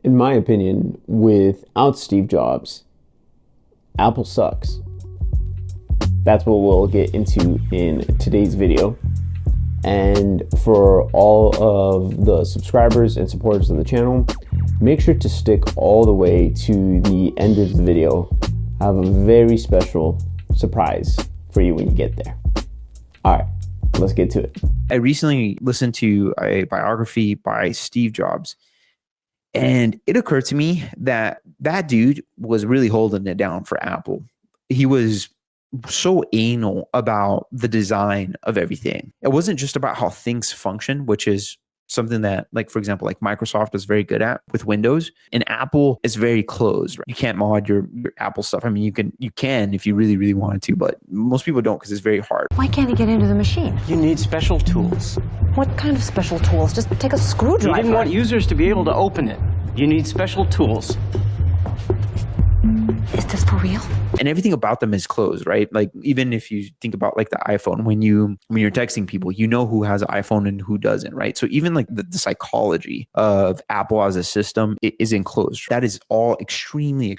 In my opinion, without Steve Jobs, Apple sucks. That's what we'll get into in today's video. And for all of the subscribers and supporters of the channel, make sure to stick all the way to the end of the video. I have a very special surprise for you when you get there. All right, let's get to it. I recently listened to a biography by Steve Jobs, and it occurred to me that that dude was really holding it down for Apple. He was so anal about the design of everything. It wasn't just about how things function, which is something that, like, for example, like Microsoft is very good at with Windows, and Apple is very closed. Right? You can't mod your Apple stuff. I mean, you can if you really wanted to, but most people don't because it's very hard. Why can't he get into the machine? You need special tools. What kind of special tools? Just take a screwdriver. You didn't want users to be able to open it. You need special tools. Is this for real? And everything about them is closed, right? Like, even if you think about like the iPhone, when you're texting people, you know who has an iPhone and who doesn't, right? So even like the psychology of Apple as a system is enclosed. That is all extremely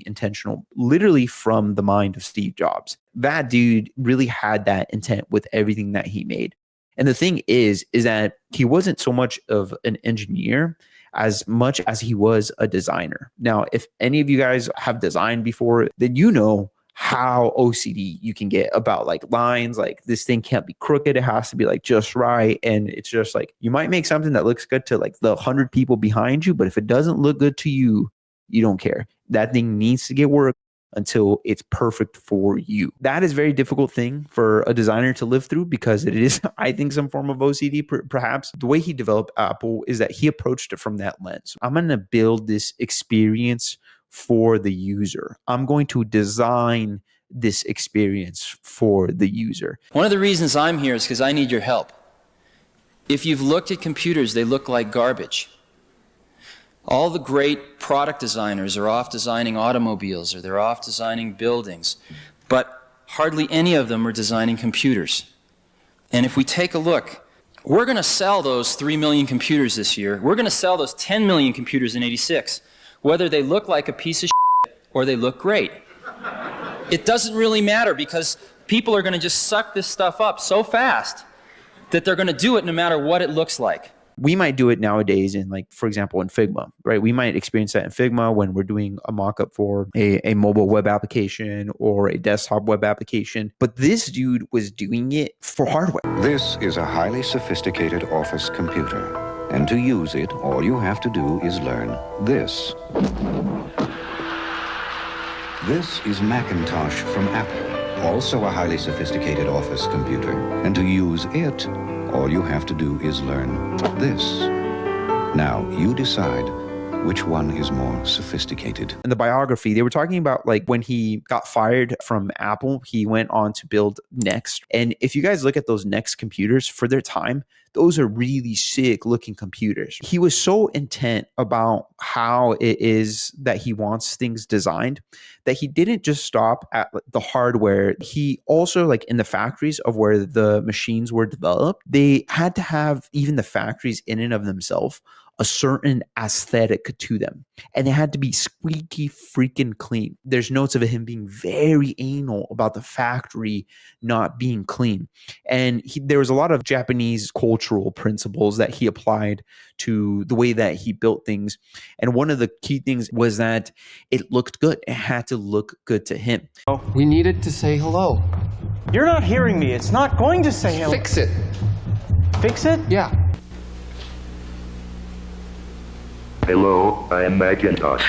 intentional, literally from the mind of Steve Jobs. That dude really had that intent with everything that he made. And the thing is that he wasn't so much of an engineer as much as he was a designer. Now, if any of you guys have designed before, then you know how OCD you can get about like lines, like this thing can't be crooked. It has to be like just right. And it's just like, you might make something that looks good to like the 100 people behind you, but if it doesn't look good to you, you don't care. That thing needs to get worked until it's perfect for you. That is a very difficult thing for a designer to live through because it is, I think, some form of OCD perhaps. The way he developed Apple is that he approached it from that lens. I'm going to build this experience for the user. I'm going to design this experience for the user. One of the reasons I'm here is because I need your help. If you've looked at computers, they look like garbage. All the great product designers are off designing automobiles or they're off designing buildings, but hardly any of them are designing computers. And if we take a look, we're going to sell those 3 million computers this year. We're going to sell those 10 million computers in '86, whether they look like a piece of shit or they look great. It doesn't really matter because people are going to just suck this stuff up so fast that they're going to do it no matter what it looks like. We might do it nowadays in, like, for example, in Figma, right? We might experience that in Figma when we're doing a mock-up for a mobile web application or a desktop web application. But this dude was doing it for hardware. This is a highly sophisticated office computer. And to use it, all you have to do is learn this. This is Macintosh from Apple, also a highly sophisticated office computer. And to use it, all you have to do is learn this. Now, you decide which one is more sophisticated. In the biography, they were talking about like when he got fired from Apple, he went on to build Next. And if you guys look at those Next computers for their time, those are really sick looking computers. He was so intent about how it is that he wants things designed that he didn't just stop at the hardware. He also, like in the factories of where the machines were developed, they had to have even the factories in and of themselves a certain aesthetic to them. And they had to be squeaky freaking clean. There's notes of him being very anal about the factory not being clean. And there was a lot of Japanese cultural principles that he applied to the way that he built things. And one of the key things was that it looked good. It had to look good to him. We needed to say hello. You're not hearing me. It's not going to say hello. Fix it. Fix it? Yeah. Hello, I'm Macintosh.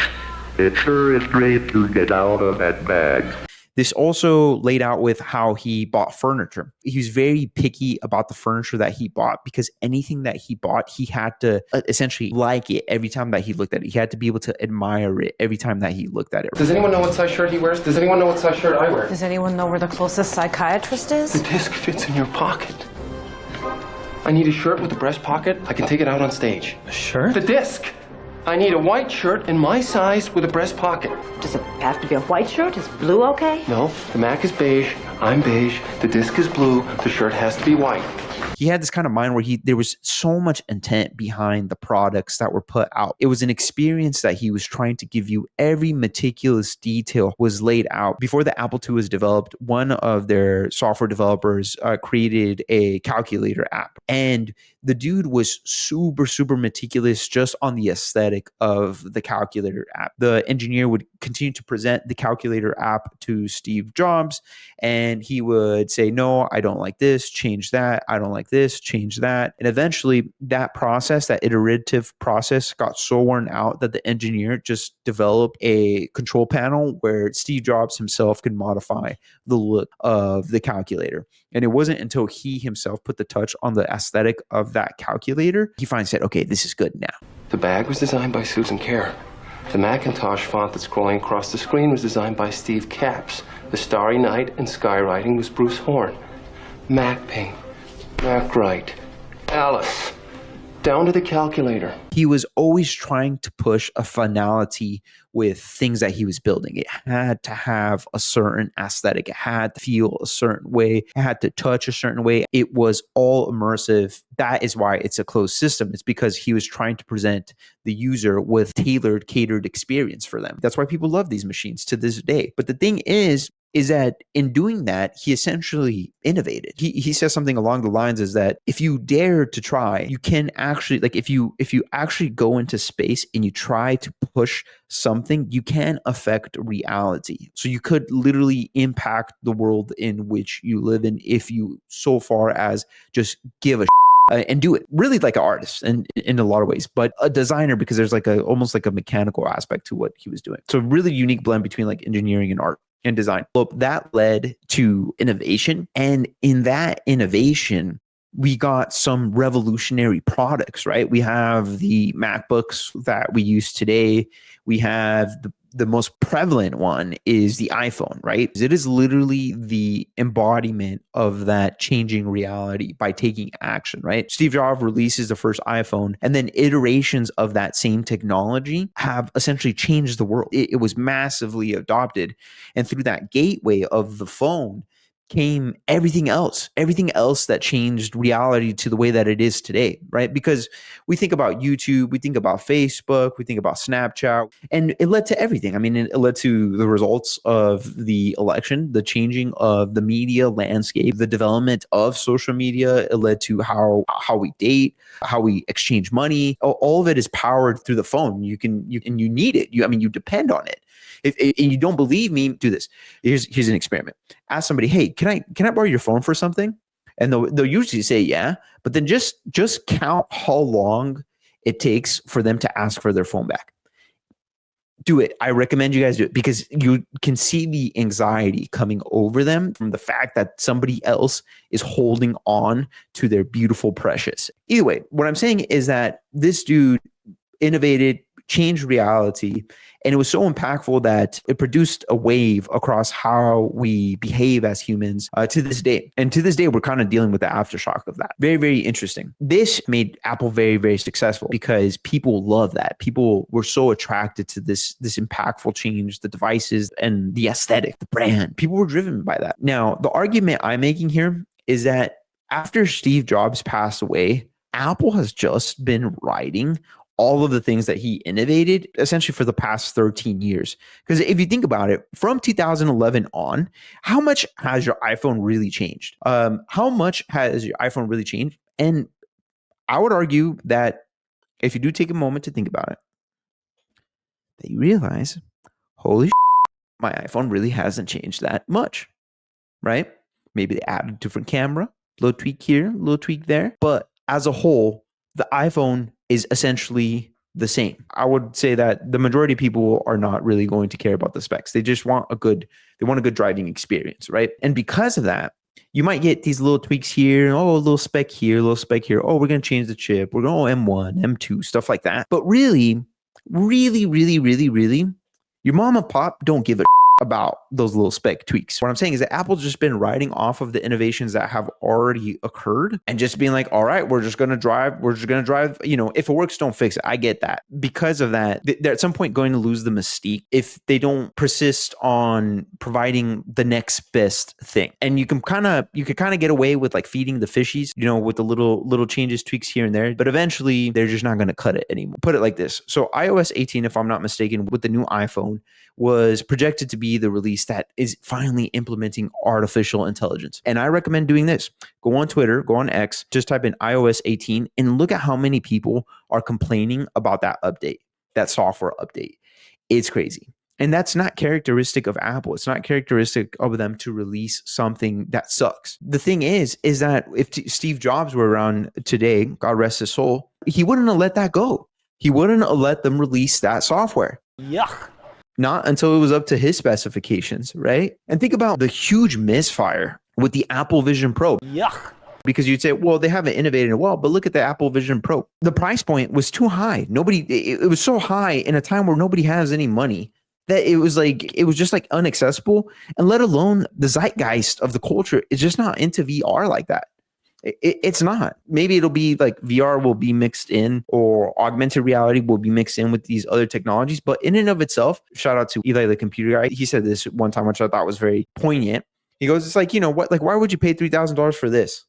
It sure is great to get out of that bag. This also laid out with how he bought furniture. He was very picky about the furniture that he bought because anything that he bought, he had to essentially like it every time that he looked at it. He had to be able to admire it every time that he looked at it. Does anyone know what size shirt he wears? Does anyone know what size shirt I wear? Does anyone know where the closest psychiatrist is? The disc fits in your pocket. I need a shirt with a breast pocket. I can take it out on stage. A shirt? The disc. I need a white shirt in my size with a breast pocket. Does it have to be a white shirt? Is blue okay? No, the Mac is beige. I'm beige. The disc is blue. The shirt has to be white. he had this kind of mind where there was so much intent behind the products that were put out. It was an experience that he was trying to give you. Every meticulous detail was laid out. Before the Apple II was developed, one of their software developers created a calculator app, and the dude was super, super meticulous just on the aesthetic of the calculator app. The engineer would continue to present the calculator app to Steve Jobs, and he would say, no, I don't like this, change that. I don't like this, change that. And eventually that process, that iterative process, got so worn out that the engineer just developed a control panel where Steve Jobs himself could modify the look of the calculator. And it wasn't until he himself put the touch on the aesthetic of that calculator, he finally said, okay, this is good now. The bag was designed by Susan Kerr. The Macintosh font that's scrolling across the screen was designed by Steve Capps. The Starry Night and skywriting was Bruce Horn. Mac Paint, Mac Write, Alice, down to the calculator. He was always trying to push a finality with things that he was building. It had to have a certain aesthetic. It had to feel a certain way. It had to touch a certain way. It was all immersive. That is why it's a closed system. It's because he was trying to present the user with tailored, catered experience for them. That's why people love these machines to this day. But the thing is that in doing that, he essentially innovated. He says something along the lines is that if you dare to try, you can actually, like if you actually go into space and you try to push something, you can affect reality. So you could literally impact the world in which you live in if you so far as just give a and do it really like an artist and in a lot of ways, but a designer because there's like almost like a mechanical aspect to what he was doing. So really unique blend between like engineering and art and design. Well, that led to innovation. And in that innovation, we got some revolutionary products, right? We have the MacBooks that we use today. We have the most prevalent one is the iPhone, right? It is literally the embodiment of that changing reality by taking action, right? Steve Jobs releases the first iPhone, and then iterations of that same technology have essentially changed the world. It was massively adopted. And through that gateway of the phone came everything else that changed reality to the way that it is today, right? Because we think about YouTube, we think about Facebook, we think about Snapchat, and it led to everything. I mean, it led to the results of the election, the changing of the media landscape, the development of social media. It led to how we date, how we exchange money. All of it is powered through the phone. You need it. You depend on it. If you don't believe me, do this. Here's an experiment. Ask somebody, hey, can I borrow your phone for something? And they'll usually say yeah, but then just count how long it takes for them to ask for their phone back. Do it. I recommend you guys do it because you can see the anxiety coming over them from the fact that somebody else is holding on to their beautiful precious. Either way, what I'm saying is that this dude innovated, changed reality, and it was so impactful that it produced a wave across how we behave as humans to this day. And to this day, we're kind of dealing with the aftershock of that. Very, very interesting. This made Apple very, very successful because people love that. People were so attracted to this impactful change, the devices and the aesthetic, the brand. People were driven by that. Now, the argument I'm making here is that after Steve Jobs passed away, Apple has just been riding all of the things that he innovated essentially for the past 13 years. Because if you think about it, from 2011 on, how much has your iPhone really changed? How much has your iPhone really changed? And I would argue that if you do take a moment to think about it, that you realize, holy my iPhone really hasn't changed that much, right? Maybe they added a different camera, little tweak here, little tweak there. But as a whole, the iPhone is essentially the same. I would say that the majority of people are not really going to care about the specs. They just want a good driving experience, right? And because of that, you might get these little tweaks here, a little spec here, a little spec here. Oh, we're going to change the chip. We're going M1, M2, stuff like that. But really, your mom and pop don't give a about those little spec tweaks. What I'm saying is that Apple's just been riding off of the innovations that have already occurred and just being like, all right, we're just going to drive, if it works, don't fix it. I get that. Because of that, they're at some point going to lose the mystique if they don't persist on providing the next best thing. And you can kind of get away with like feeding the fishies, with the little changes, tweaks here and there, but eventually they're just not going to cut it anymore. Put it like this. So iOS 18, if I'm not mistaken, with the new iPhone, was projected to be the release that is finally implementing artificial intelligence. And I recommend doing this. Go on Twitter, go on X, just type in iOS 18 and look at how many people are complaining about that update, that software update. It's crazy. And that's not characteristic of Apple. It's not characteristic of them to release something that sucks. The thing is that if Steve Jobs were around today, God rest his soul, he wouldn't have let that go. He wouldn't have let them release that software. Yuck. Not until it was up to his specifications, right? And think about the huge misfire with the Apple Vision Pro. Yuck. Because you'd say, well, they haven't innovated in a while, but look at the Apple Vision Pro. The price point was too high. It was so high in a time where nobody has any money that it was just like unaccessible. And let alone the zeitgeist of the culture is just not into VR like that. It's not. Maybe it'll be like VR will be mixed in, or augmented reality will be mixed in with these other technologies. But in and of itself, shout out to Eli, the computer guy. He said this one time, which I thought was very poignant. He goes, it's like, what? Like, why would you pay $3,000 for this?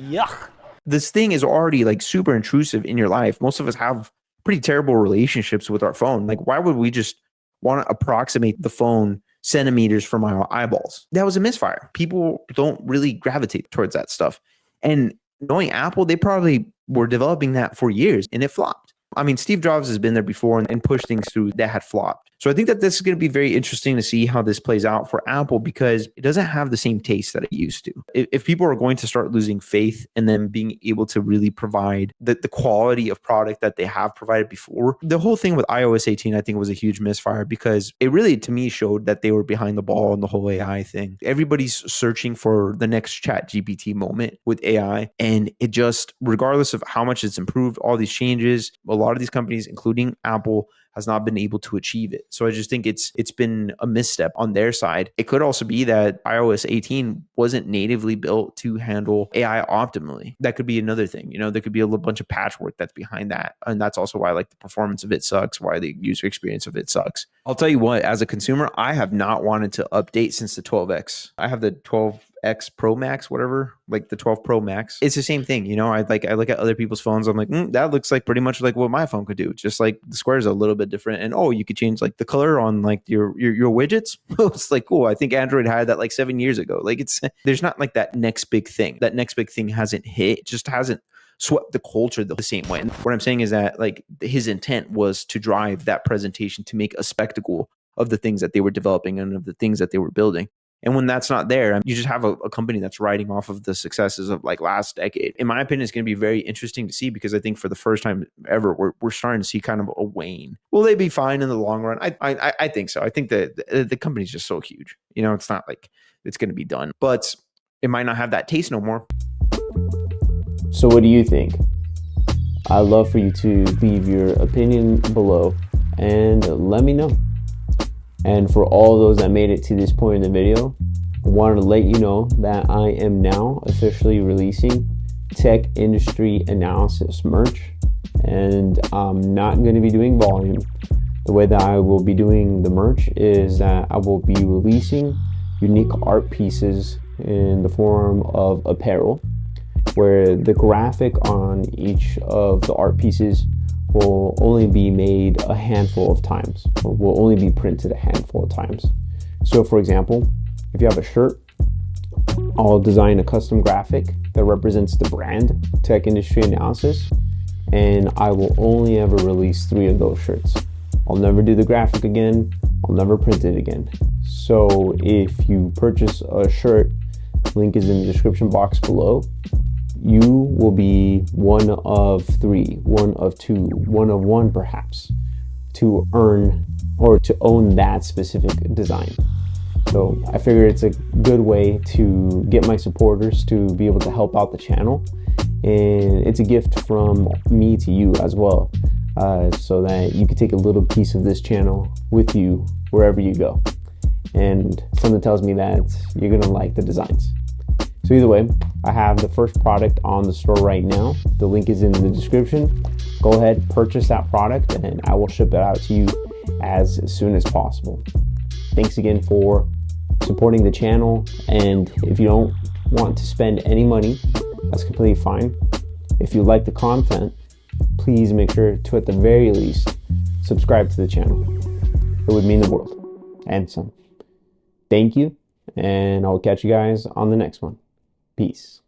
Yuck. This thing is already like super intrusive in your life. Most of us have pretty terrible relationships with our phone. Like, why would we just want to approximate the phone centimeters from our eyeballs? That was a misfire. People don't really gravitate towards that stuff. And knowing Apple, they probably were developing that for years and it flopped. I mean, Steve Jobs has been there before and pushed things through that had flopped. So I think that this is going to be very interesting to see how this plays out for Apple, because it doesn't have the same taste that it used to. If people are going to start losing faith in them being able to really provide the quality of product that they have provided before, the whole thing with iOS 18, I think, was a huge misfire, because it really, to me, showed that they were behind the ball on the whole AI thing. Everybody's searching for the next ChatGPT moment with AI. And it just, regardless of how much it's improved, all these changes, a lot of these companies, including Apple, has not been able to achieve it. So I just think it's been a misstep on their side. It could also be that iOS 18 wasn't natively built to handle AI optimally. That could be another thing. There could be a little bunch of patchwork that's behind that. And that's also why the performance of it sucks, why the user experience of it sucks. I'll tell you what, as a consumer, I have not wanted to update since the 12X. I have the 12X Pro Max, whatever, like the 12 Pro Max. It's the same thing. I look at other people's phones. I'm like, that looks like pretty much like what my phone could do. Just like the square is a little bit different. And you could change like the color on like your widgets. It's like, cool. I think Android had that like 7 years ago. Like there's not like that next big thing. That next big thing hasn't hit. It just hasn't swept the culture the same way. And what I'm saying is that like his intent was to drive that presentation to make a spectacle of the things that they were developing and of the things that they were building. And when that's not there, you just have a company that's riding off of the successes of like last decade. In my opinion, it's going to be very interesting to see, because I think for the first time ever, we're starting to see kind of a wane. Will they be fine in the long run? I think so. I think that the company's just so huge. It's not like it's going to be done, but it might not have that taste no more. So what do you think? I'd love for you to leave your opinion below and let me know. And for all those that made it to this point in the video, I wanted to let you know that I am now officially releasing tech industry analysis merch, and I'm not going to be doing volume. The way that I will be doing the merch is that I will be releasing unique art pieces in the form of apparel, where the graphic on each of the art pieces will only be made a handful of times, or will only be printed a handful of times. So for example, if you have a shirt, I'll design a custom graphic that represents the brand Tech Industry Analysis, and I will only ever release 3 of those shirts. I'll never do the graphic again. I'll never print it again. So if you purchase a shirt, link is in the description box below, you will be one of 3, one of 2, one of 1 perhaps, to earn or to own that specific design. So I figure it's a good way to get my supporters to be able to help out the channel, and it's a gift from me to you as well, so that you can take a little piece of this channel with you wherever you go. and something tells me that you're gonna like the designs. So either way, I have the first product on the store right now. The link is in the description. Go ahead, purchase that product, and I will ship it out to you as soon as possible. Thanks again for supporting the channel, and if you don't want to spend any money, that's completely fine. If you like the content, please make sure to, at the very least, subscribe to the channel. It would mean the world and some. Thank you, and I'll catch you guys on the next one. Peace.